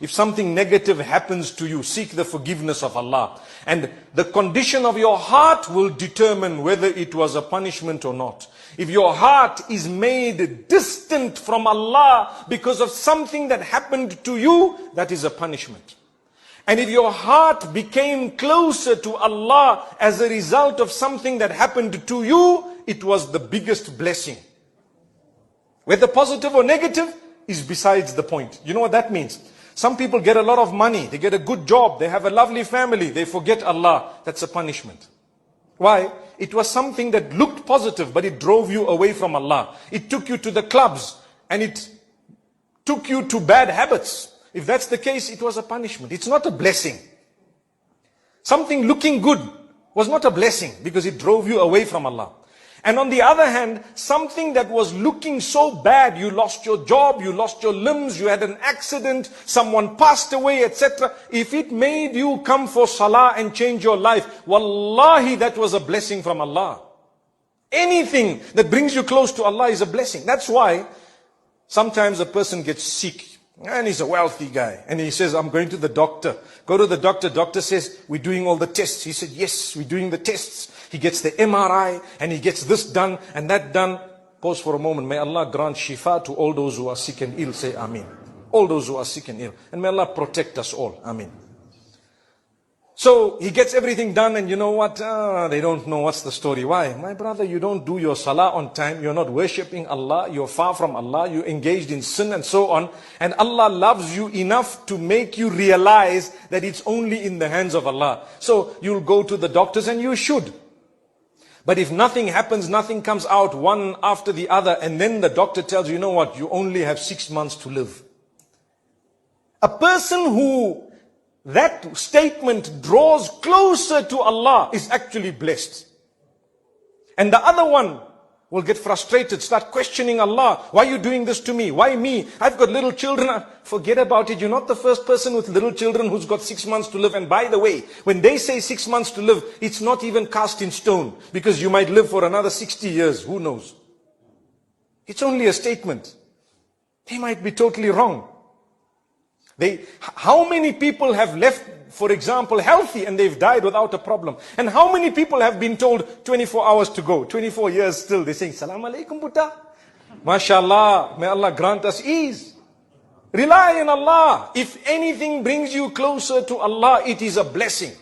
If something negative happens to you, seek the forgiveness of Allah. And the condition of your heart will determine whether it was a punishment or not. If your heart is made distant from Allah because of something that happened to you, that is a punishment. And if your heart became closer to Allah as a result of something that happened to you, it was the biggest blessing. Whether positive or negative is besides the point. You know what that means? Some people get a lot of money, they get a good job, they have a lovely family, they forget Allah. That's a punishment. Why? It was something that looked positive, but it drove you away from Allah. It took you to the clubs, and it took you to bad habits. If that's the case, it was a punishment. It's not a blessing. Something looking good was not a blessing, because it drove you away from Allah. And on the other hand, something that was looking so bad, you lost your job, you lost your limbs, you had an accident, someone passed away, etc. If it made you come for salah and change your life, wallahi, that was a blessing from Allah. Anything that brings you close to Allah is a blessing. That's why sometimes a person gets sick. And he's a wealthy guy. And he says, I'm going to the doctor. Go to the doctor. Doctor says, we're doing all the tests. He said, yes, we're doing the tests. He gets the MRI and he gets this done and that done. Pause for a moment. May Allah grant shifa to all those who are sick and ill. Say Ameen. All those who are sick and ill. And may Allah protect us all. Ameen. So he gets everything done, and you know what? They don't know what's the story. Why? My brother, you don't do your salah on time. You're not worshipping Allah. You're far from Allah. You're engaged in sin and so on. And Allah loves you enough to make you realize that it's only in the hands of Allah. So you'll go to the doctors, and you should. But if nothing happens, nothing comes out one after the other, and then the doctor tells you, you know what? You only have 6 months to live. A person who that statement draws closer to Allah is actually blessed. And the other one will get frustrated, start questioning Allah. Why are you doing this to me? Why me? I've got little children. Forget about it. You're not the first person with little children who's got 6 months to live. And by the way, when they say 6 months to live, it's not even cast in stone, because you might live for another 60 years. Who knows? It's only a statement. They might be totally wrong. How many people have left, for example, healthy, and they've died without a problem? And how many people have been told 24 hours to go, 24 years still? They're saying, Salam alaikum, Buddha. MashaAllah, may Allah grant us ease. Rely on Allah. If anything brings you closer to Allah, it is a blessing.